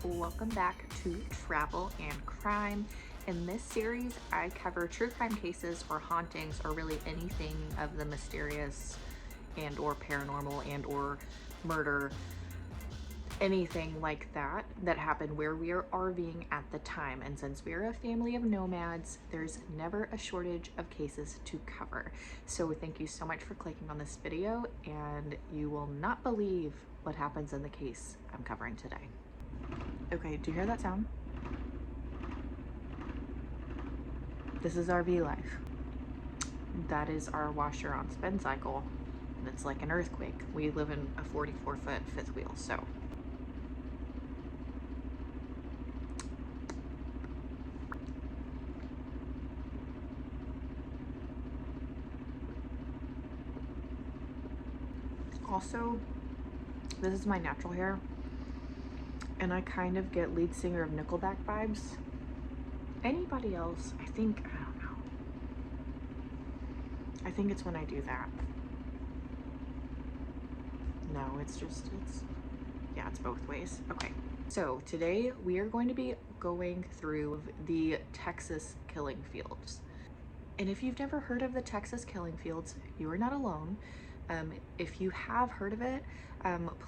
welcome back to Travel and Crime. In this series, I cover true crime cases or hauntings or really anything of the mysterious and or paranormal and or murder, anything like that that happened where we are RVing at the time. And since we're a family of nomads, there's never a shortage of cases to cover. So thank you so much for clicking on this video, and you will not believe what happens in the case I'm covering today. Okay, do you hear that sound? This is RV life. That is our washer on spin cycle. It's like an earthquake. We live in a 44-foot fifth wheel, so. Also, this is my natural hair, and I kind of get lead singer of Nickelback vibes. Anybody else, I don't know. I think it's when I do that. No, it's both ways. Okay, so today we are going to be going through the Texas killing fields. And if you've never heard of the Texas killing fields, you are not alone. If you have heard of it,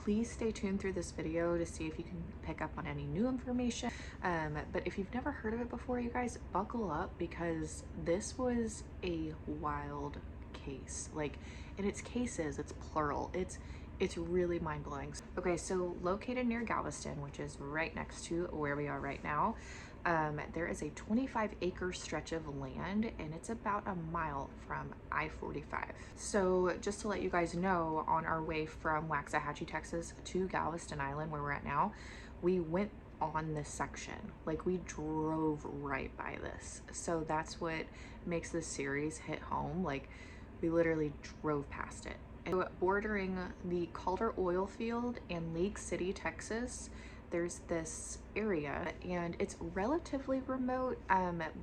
please stay tuned through this video to see if you can pick up on any new information. But if you've never heard of it before, you guys, buckle up, because this was a wild case. Like, and it's cases, it's plural. It's really mind-blowing. Okay, so located near Galveston, which is right next to where we are right now, there is a 25-acre stretch of land, and it's about a mile from I-45. So just to let you guys know, on our way from Waxahachie, Texas to Galveston Island, where we're at now, we went on this section. Like, we drove right by this. So that's what makes this series hit home. Like, we literally drove past it. And bordering the Calder oil field in Lake City, Texas, there's this area, and it's relatively remote,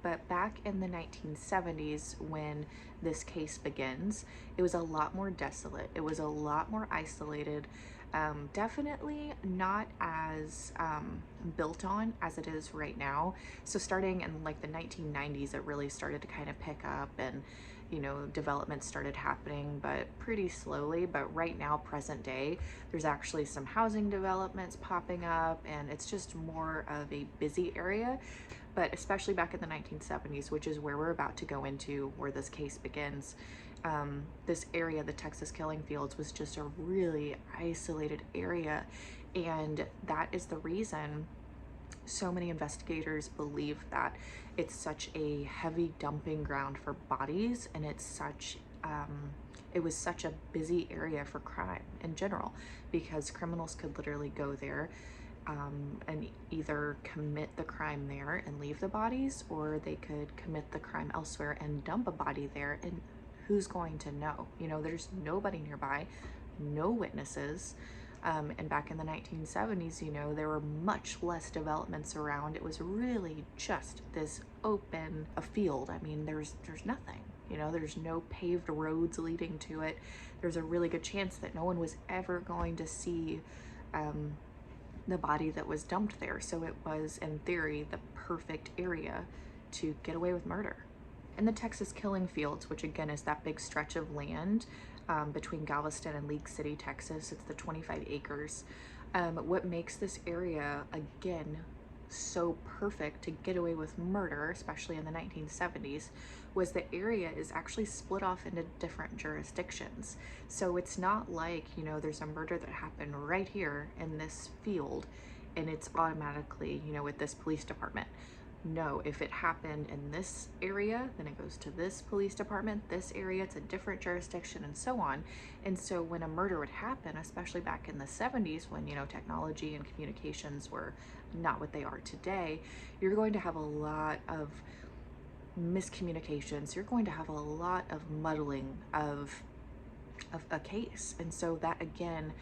but back in the 1970s when this case begins, it was a lot more desolate. It was a lot more isolated. Definitely not as built on as it is right now. So starting in like the 1990s, it really started to kind of pick up, and you know, development started happening, but pretty slowly. But right now, present day, there's actually some housing developments popping up, and it's just more of a busy area. But especially back in the 1970s, which is where we're about to go into, where this case begins, this area, the Texas killing fields, was just a really isolated area. And that is the reason so many investigators believe that it's such a heavy dumping ground for bodies, and it's such it was such a busy area for crime in general, because criminals could literally go there and either commit the crime there and leave the bodies, or they could commit the crime elsewhere and dump a body there, and who's going to know? You know, there's nobody nearby, no witnesses. And back in the 1970s, you know, there were much less developments around. It was really just this open field. I mean, there's nothing, you know, there's no paved roads leading to it. There's a really good chance that no one was ever going to see the body that was dumped there. So it was, in theory, the perfect area to get away with murder. In the Texas killing fields, which again is that big stretch of land between Galveston and Lake City, Texas, it's the 25 acres. What makes this area, again, so perfect to get away with murder, especially in the 1970s, was the area is actually split off into different jurisdictions. So it's not like, you know, there's a murder that happened right here in this field and it's automatically, you know, with this police department. No, if it happened in this area, then it goes to this police department, this area, it's a different jurisdiction, and so on. And so when a murder would happen, especially back in the 70s, when, you know, technology and communications were not what they are today, you're going to have a lot of miscommunications. You're going to have a lot of muddling of a case. And so that, again,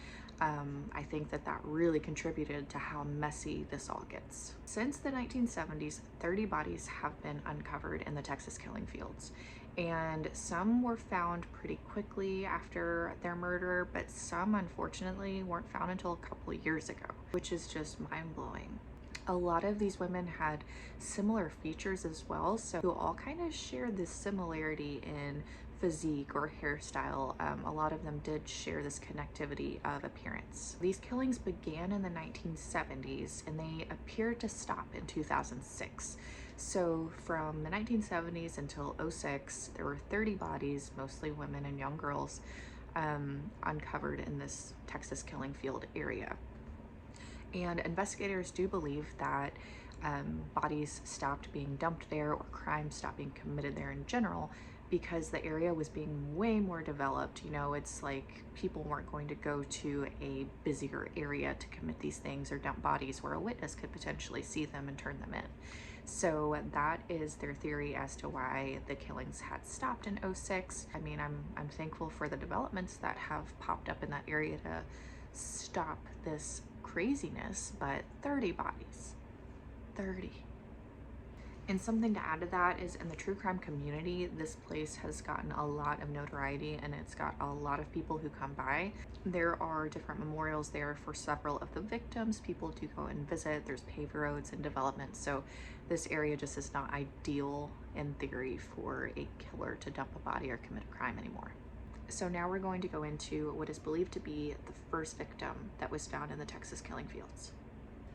I think that really contributed to how messy this all gets. Since the 1970s, 30 bodies have been uncovered in the Texas killing fields, and some were found pretty quickly after their murder, but some unfortunately weren't found until a couple of years ago, which is just mind-blowing. A lot of these women had similar features as well, so all kind of shared this similarity in physique or hairstyle. A lot of them did share this connectivity of appearance. These killings began in the 1970s and they appeared to stop in 2006. So from the 1970s until 06, there were 30 bodies, mostly women and young girls, uncovered in this Texas killing field area. And investigators do believe that bodies stopped being dumped there or crimes stopped being committed there in general because the area was being way more developed. You know, it's like people weren't going to go to a busier area to commit these things or dump bodies where a witness could potentially see them and turn them in. So that is their theory as to why the killings had stopped in 06. I mean, I'm thankful for the developments that have popped up in that area to stop this craziness, but 30 bodies, 30. And something to add to that is in the true crime community, this place has gotten a lot of notoriety and it's got a lot of people who come by. There are different memorials there for several of the victims. People do go and visit. There's paved roads and development. So this area just is not ideal in theory for a killer to dump a body or commit a crime anymore. So now we're going to go into what is believed to be the first victim that was found in the Texas killing fields.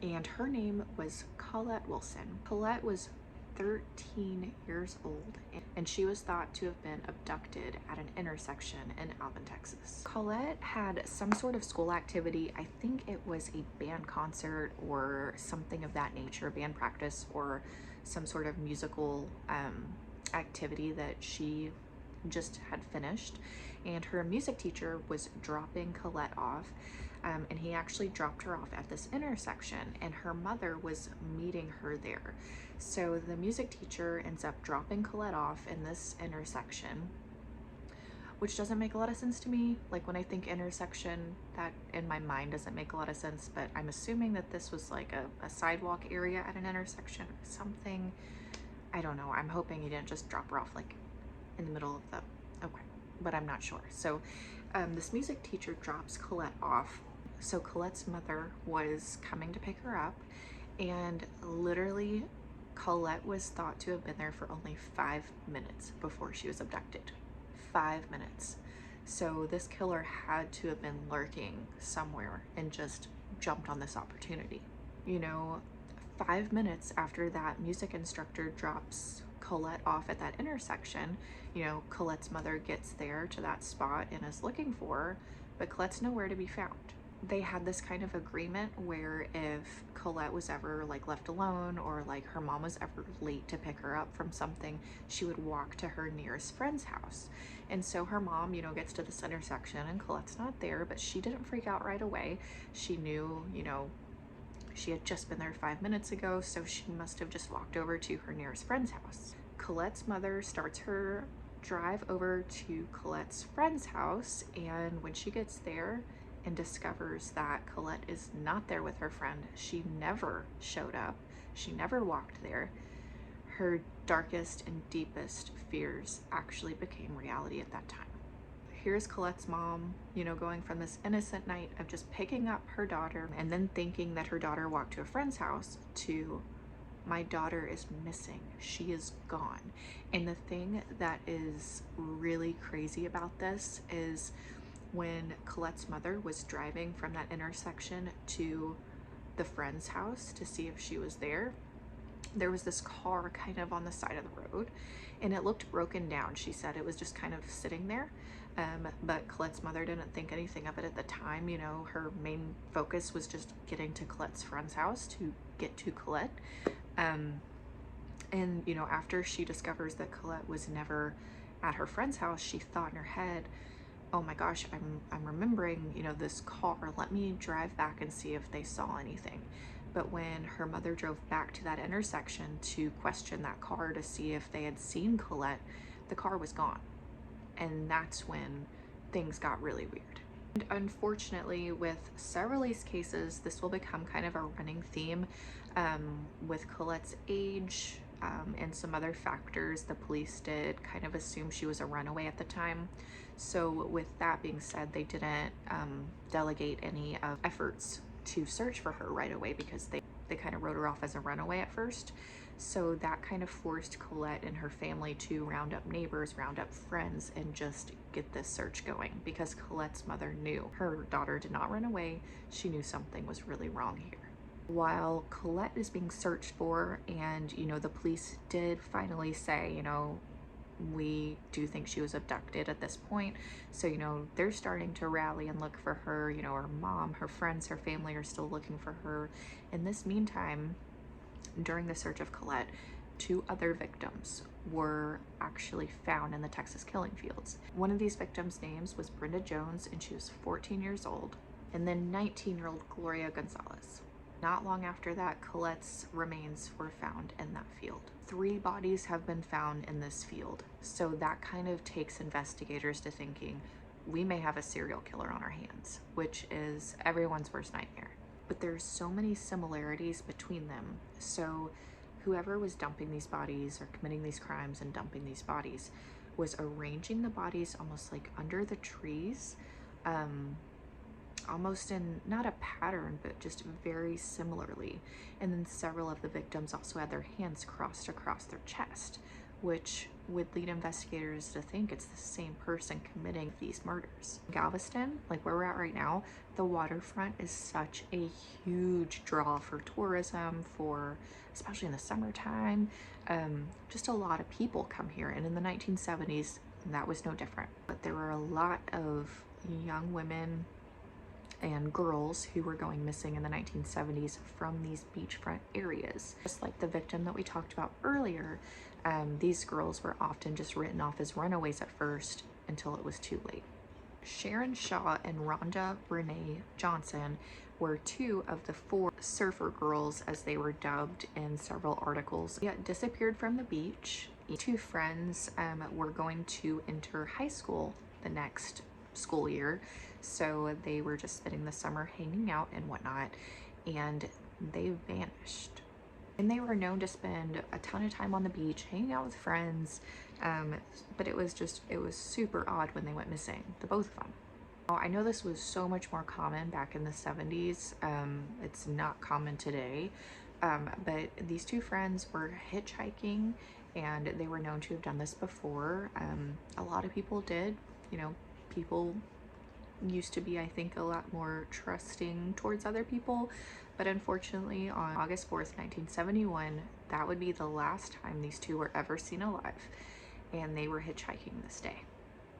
And her name was Collette Wilson. Colette was 13 years old and she was thought to have been abducted at an intersection in Alvin, Texas. Colette had some sort of school activity. I think it was a band concert or something of that nature, band practice or some sort of musical activity that she just had finished, and her music teacher was dropping Colette off, and he actually dropped her off at this intersection and her mother was meeting her there. So the music teacher ends up dropping Colette off in this intersection, which doesn't make a lot of sense to me. Like when I think intersection, that in my mind doesn't make a lot of sense, but I'm assuming that this was like a sidewalk area at an intersection or something. I don't know. I'm hoping he didn't just drop her off like in the middle of the, okay, but I'm not sure. So this music teacher drops Colette off. So Colette's mother was coming to pick her up, and literally Colette was thought to have been there for only 5 minutes before she was abducted. 5 minutes. So this killer had to have been lurking somewhere and just jumped on this opportunity. You know, 5 minutes after that music instructor drops Colette off at that intersection, you know, Colette's mother gets there to that spot and is looking for her, but Colette's nowhere to be found. They had this kind of agreement where if Colette was ever like left alone or like her mom was ever late to pick her up from something, she would walk to her nearest friend's house. And so her mom, you know, gets to this intersection and Colette's not there, but she didn't freak out right away. She knew, you know, she had just been there 5 minutes ago, so she must have just walked over to her nearest friend's house. Colette's mother starts her drive over to Colette's friend's house, and when she gets there and discovers that Colette is not there with her friend, she never showed up, she never walked there, her darkest and deepest fears actually became reality at that time. Here's Colette's mom, you know, going from this innocent night of just picking up her daughter and then thinking that her daughter walked to a friend's house to, my daughter is missing, she is gone. And the thing that is really crazy about this is when Colette's mother was driving from that intersection to the friend's house to see if she was there, there was this car kind of on the side of the road and it looked broken down. She said it was just kind of sitting there, but Colette's mother didn't think anything of it at the time. You know, her main focus was just getting to Colette's friend's house to get to Colette. And you know, after she discovers that Colette was never at her friend's house, she thought in her head, oh my gosh, I'm remembering, you know, this car, let me drive back and see if they saw anything. But when her mother drove back to that intersection to question that car to see if they had seen Colette, the car was gone. And that's when things got really weird. And unfortunately, with several of these cases, this will become kind of a running theme. With Colette's age and some other factors, the police did kind of assume she was a runaway at the time. So with that being said, they didn't delegate any of efforts to search for her right away because They kind of wrote her off as a runaway at first. So that kind of forced Colette and her family to round up neighbors, round up friends, and just get this search going, because Colette's mother knew her daughter did not run away. She knew something was really wrong here. While Colette is being searched for, and the police did finally say, we do think she was abducted at this point. So, they're starting to rally and look for her. Her mom, her friends, her family are still looking for her. In this meantime, during the search of Colette, 2 other victims were actually found in the Texas killing fields. One of these victims' names was Brenda Jones, and she was 14 years old, and then 19-year-old Gloria Gonzalez. Not long after that, Colette's remains were found in that field. 3 bodies have been found in this field, so that kind of takes investigators to thinking we may have a serial killer on our hands, which is everyone's worst nightmare. But there's so many similarities between them. So whoever was dumping these bodies or committing these crimes and dumping these bodies was arranging the bodies almost like under the trees, almost in not a pattern, but just very similarly. And then several of the victims also had their hands crossed across their chest, which would lead investigators to think it's the same person committing these murders. Galveston, like where we're at right now, the waterfront is such a huge draw for tourism, for especially in the summertime. Just a lot of people come here, and in the 1970s that was no different. But there were a lot of young women and girls who were going missing in the 1970s from these beachfront areas. Just like the victim that we talked about earlier, these girls were often just written off as runaways at first until it was too late. Sharon Shaw and Rhonda Renee Johnson were 2 of the 4 surfer girls, as they were dubbed in several articles, yet disappeared from the beach. 2 friends were going to enter high school the next school year, so they were just spending the summer hanging out and whatnot, and they vanished. And they were known to spend a ton of time on the beach hanging out with friends, but it was super odd when they went missing, the both of them. Now, I know this was so much more common back in the 70s. It's not common today, but these 2 friends were hitchhiking, and they were known to have done this before. A lot of people did. People used to be, I think, a lot more trusting towards other people, but unfortunately on August 4th, 1971, that would be the last time these 2 were ever seen alive, and they were hitchhiking this day.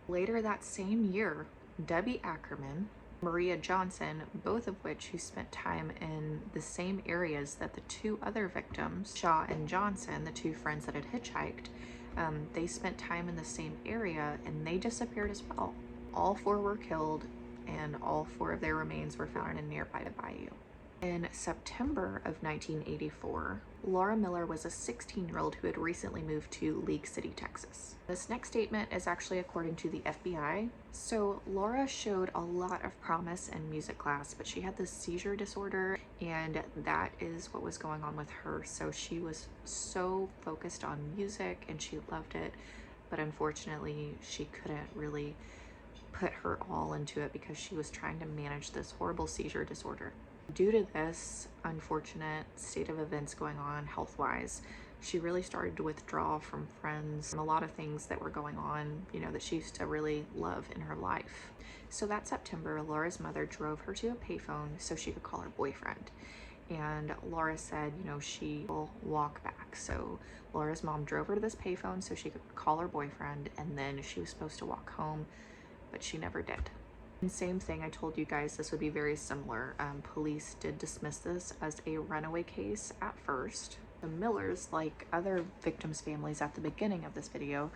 Later that same year, Debbie Ackerman, Maria Johnson, both of which who spent time in the same areas that the 2 other victims, Shaw and Johnson, the 2 friends that had hitchhiked, they spent time in the same area, and they disappeared as well. All 4 were killed, and all 4 of their remains were found in a nearby bayou. In September of 1984, Laura Miller was a 16-year-old who had recently moved to League City, Texas. This next statement is actually according to the FBI. So Laura showed a lot of promise in music class, but she had this seizure disorder, and that is what was going on with her. So she was so focused on music, and she loved it, but unfortunately she couldn't really put her all into it because she was trying to manage this horrible seizure disorder. Due to this unfortunate state of events going on health-wise, she really started to withdraw from friends and a lot of things that were going on, that she used to really love in her life. So that September, Laura's mother drove her to a payphone so she could call her boyfriend. And Laura said, she will walk back. So Laura's mom drove her to this payphone so she could call her boyfriend, and then she was supposed to walk home, but she never did. And same thing, I told you guys this would be very similar. Police did dismiss this as a runaway case at first. The Millers, like other victims' families at the beginning of this video,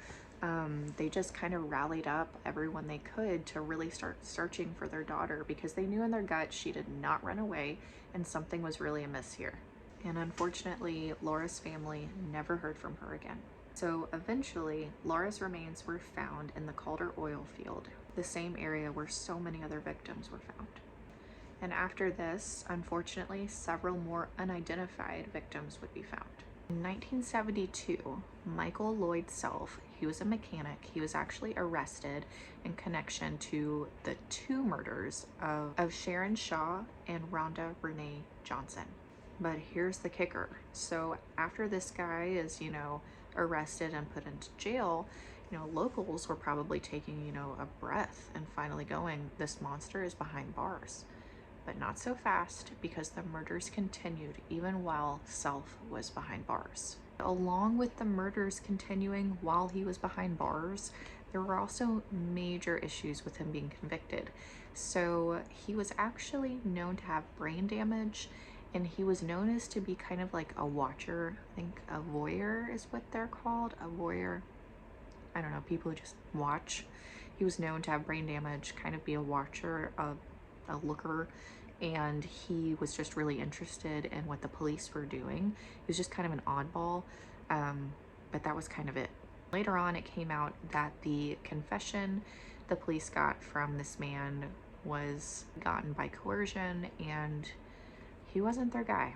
they just kind of rallied up everyone they could to really start searching for their daughter, because they knew in their gut she did not run away and something was really amiss here. And unfortunately, Laura's family never heard from her again. So eventually, Laura's remains were found in the Calder oil field, the same area where so many other victims were found. And after this, unfortunately, several more unidentified victims would be found. In 1972, Michael Lloyd Self, he was a mechanic, he was actually arrested in connection to the 2 murders of Sharon Shaw and Rhonda Renee Johnson. But here's the kicker. So after this guy is, arrested and put into jail, locals were probably taking, a breath and finally going, this monster is behind bars. But not so fast, because the murders continued even while Self was behind bars. Along with the murders continuing while he was behind bars, there were also major issues with him being convicted. So he was actually known to have brain damage, and he was known as to be kind of like a watcher. I think a voyeur is what they're called, a voyeur. I don't know, people who just watch. He was known to have brain damage, kind of be a watcher, a looker, and he was just really interested in what the police were doing. He was just kind of an oddball, but that was kind of it. Later on, it came out that the confession the police got from this man was gotten by coercion, and he wasn't their guy.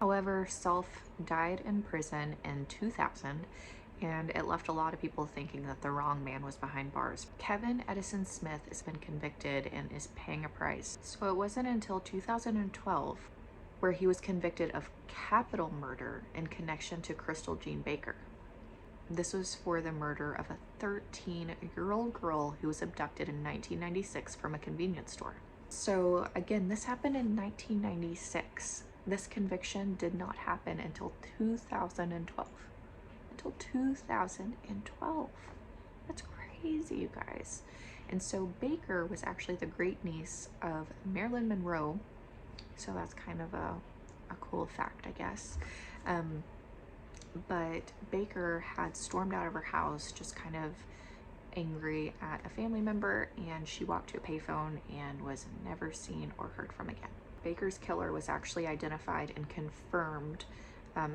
However, Self died in prison in 2000, and it left a lot of people thinking that the wrong man was behind bars. Kevin Edison Smith has been convicted and is paying a price. So it wasn't until 2012 where he was convicted of capital murder in connection to Crystal Jean Baker. This was for the murder of a 13-year-old girl who was abducted in 1996 from a convenience store. So again, this happened in 1996. This conviction did not happen until 2012. Until 2012. That's crazy, you guys. And so Baker was actually the great niece of Marilyn Monroe. So that's kind of a cool fact, I guess. But Baker had stormed out of her house, just kind of angry at a family member, and she walked to a payphone and was never seen or heard from again. Baker's killer was actually identified and confirmed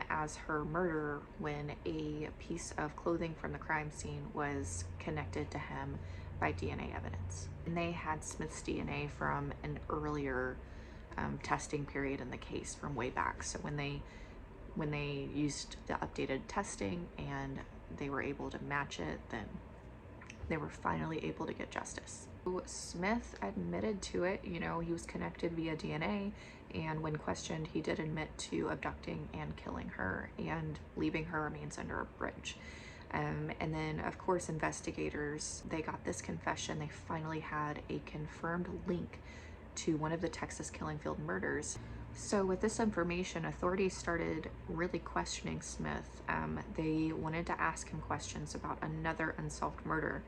as her murderer when a piece of clothing from the crime scene was connected to him by DNA evidence. And they had Smith's DNA from an earlier testing period in the case from way back. So when they used the updated testing and they were able to match it, then they were finally able to get justice. Smith admitted to it. He was connected via DNA, and when questioned, he did admit to abducting and killing her and leaving her remains under a bridge. And then, of course, investigators, they got this confession. They finally had a confirmed link to one of the Texas Killingfield murders. So with this information, authorities started really questioning Smith. They wanted to ask him questions about another unsolved murder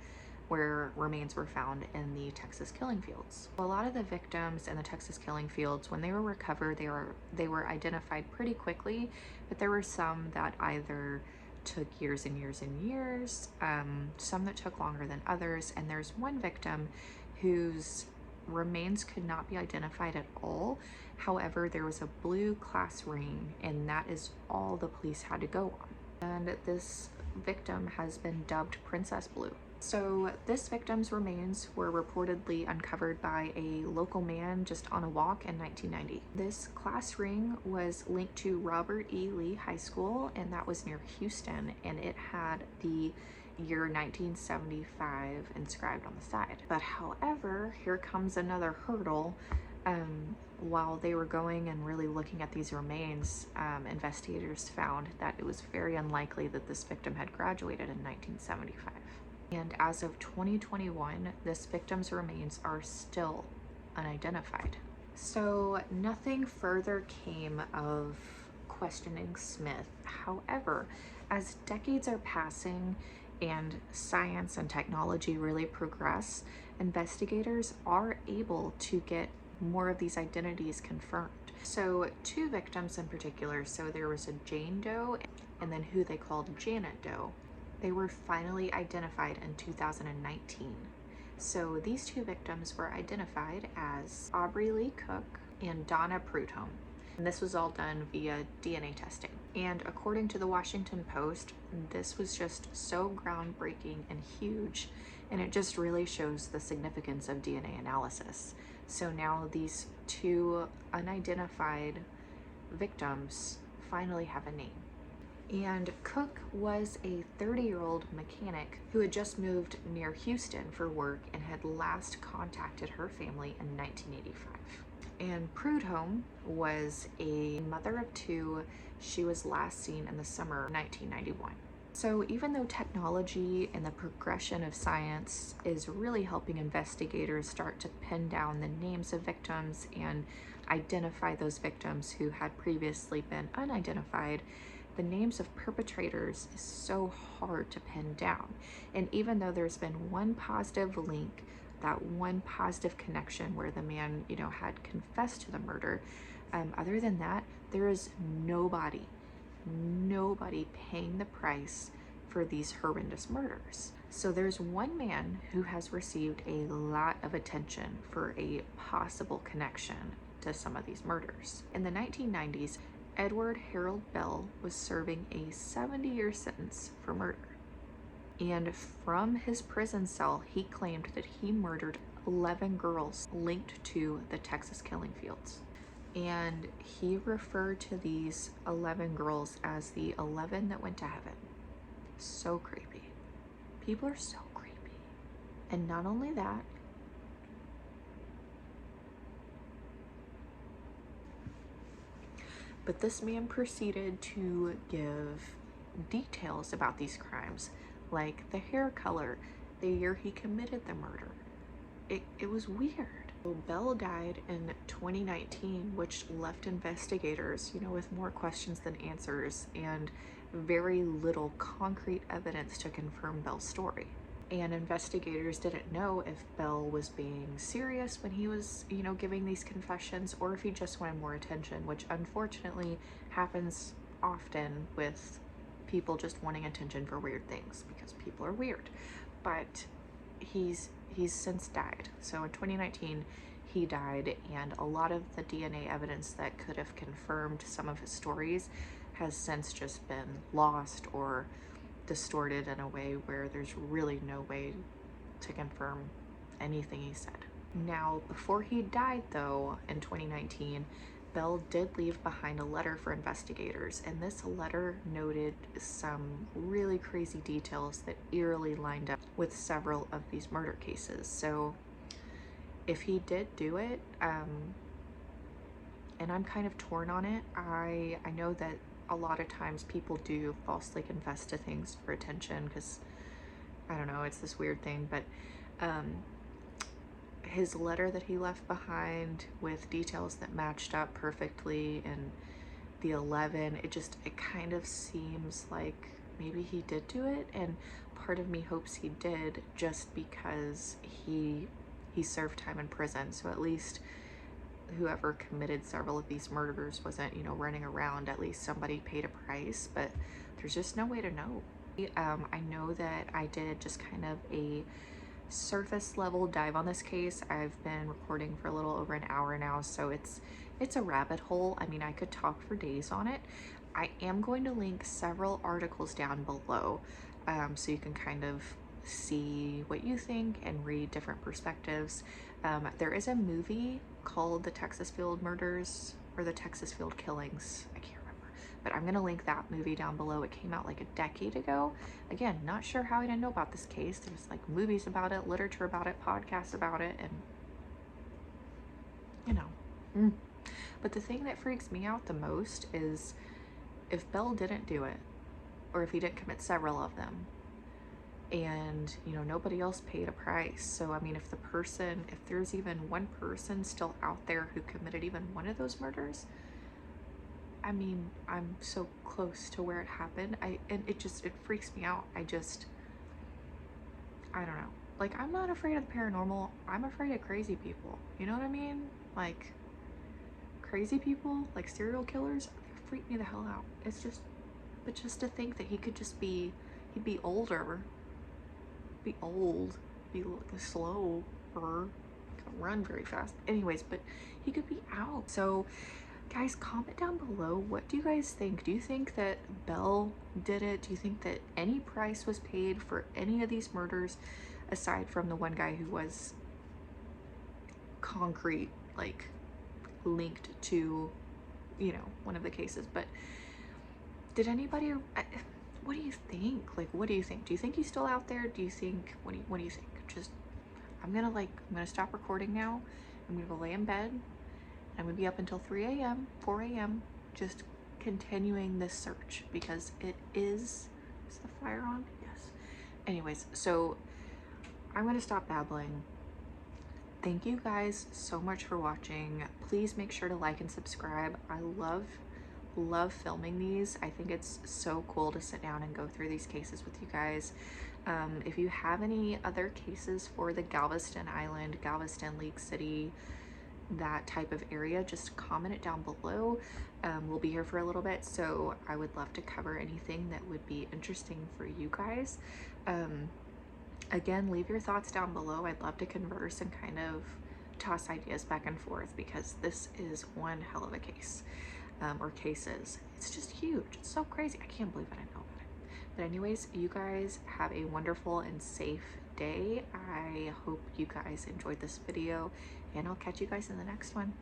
where remains were found in the Texas killing fields. A lot of the victims in the Texas killing fields, when they were recovered, they were identified pretty quickly, but there were some that either took years and years and years, some that took longer than others, and there's one victim whose remains could not be identified at all. However, there was a blue class ring, and that is all the police had to go on. And this victim has been dubbed Princess Blue. So this victim's remains were reportedly uncovered by a local man just on a walk in 1990. This class ring was linked to Robert E. Lee High School, and that was near Houston, and it had the year 1975 inscribed on the side. But however, here comes another hurdle. While they were going and really looking at these remains, investigators found that it was very unlikely that this victim had graduated in 1975. And as of 2021, this victim's remains are still unidentified. So nothing further came of questioning Smith. However, as decades are passing and science and technology really progress, investigators are able to get more of these identities confirmed. So two victims in particular, so there was a Jane Doe and then who they called Janet Doe. They were finally identified in 2019. So these two victims were identified as Aubrey Lee Cook and Donna Prudhomme. And this was all done via DNA testing. And according to the Washington Post, this was just so groundbreaking and huge, and it just really shows the significance of DNA analysis. So now these two unidentified victims finally have a name. And Cook was a 30-year-old mechanic who had just moved near Houston for work and had last contacted her family in 1985. And Prudhomme was a mother of two. She was last seen in the summer of 1991. So even though technology and the progression of science is really helping investigators start to pin down the names of victims and identify those victims who had previously been unidentified, the names of perpetrators is so hard to pin down. And even though there's been one positive link, that one positive connection where the man, had confessed to the murder, other than that, there is nobody paying the price for these horrendous murders. So there's one man who has received a lot of attention for a possible connection to some of these murders. In the 1990s, Edward Harold Bell was serving a 70-year sentence for murder. And from his prison cell, he claimed that he murdered 11 girls linked to the Texas killing fields. And he referred to these 11 girls as the 11 that went to heaven. So creepy. People are so creepy. And not only that, but this man proceeded to give details about these crimes, like the hair color, the year he committed the murder. It was weird. Bell died in 2019, which left investigators, with more questions than answers and very little concrete evidence to confirm Bell's story. And investigators didn't know if Bell was being serious when he was, giving these confessions, or if he just wanted more attention, which unfortunately happens often with people just wanting attention for weird things, because people are weird. But he's since died. So in 2019, he died, and a lot of the DNA evidence that could have confirmed some of his stories has since just been lost or distorted in a way where there's really no way to confirm anything he said. Now, before he died, though, in 2019, Bell did leave behind a letter for investigators, and this letter noted some really crazy details that eerily lined up with several of these murder cases. So if he did do it, and I'm kind of torn on it, I know that a lot of times people do falsely confess to things for attention because, I don't know, it's this weird thing, but his letter that he left behind with details that matched up perfectly and the 11, it kind of seems like maybe he did do it, and part of me hopes he did just because he served time in prison, so at least whoever committed several of these murders wasn't, running around. At least somebody paid a price, but there's just no way to know. I know that I did just kind of a surface level dive on this case. I've been recording for a little over an hour now, so it's a rabbit hole. I mean, I could talk for days on it. I am going to link several articles down below, so you can kind of see what you think and read different perspectives. There is a movie called The Texas Field Murders or The Texas Field Killings. I can't remember, but I'm going to link that movie down below. It came out like a decade ago. Again, not sure how I didn't know about this case. There's like movies about it, literature about it, podcasts about it, and But the thing that freaks me out the most is if Bell didn't do it, or if he didn't commit several of them, and nobody else paid a price. So I mean, if there's even one person still out there who committed even one of those murders, I mean, I'm so close to where it happened. And it freaks me out. I don't know. Like, I'm not afraid of the paranormal. I'm afraid of crazy people. You know what I mean? Like, crazy people, like serial killers, they freak me the hell out. But just to think that he'd be older, be old, be slow, or run very fast. Anyways, but he could be out. So guys, comment down below, what do you guys think? Do you think that Bell did it? Do you think that any price was paid for any of these murders aside from the one guy who was concrete, like linked to one of the cases? But did anybody, what do you think? Like, what do you think? Do you think he's still out there? Do you think, what do you think? Just, I'm gonna stop recording now. I'm gonna go lay in bed I'm gonna be up until 3 a.m., 4 a.m., just continuing this search because it is the fire on? Yes. Anyways, so I'm gonna stop babbling. Thank you guys so much for watching. Please make sure to like and subscribe. I love filming these. I think it's so cool to sit down and go through these cases with you guys. If you have any other cases for the Galveston Island, Galveston, Lake City, that type of area, just comment it down below. We'll be here for a little bit, so I would love to cover anything that would be interesting for you guys. Again, leave your thoughts down below. I'd love to converse and kind of toss ideas back and forth because this is one hell of a case, or cases. It's just huge. It's so crazy. I can't believe I didn't know about it. But anyways, you guys have a wonderful and safe day. I hope you guys enjoyed this video, and I'll catch you guys in the next one.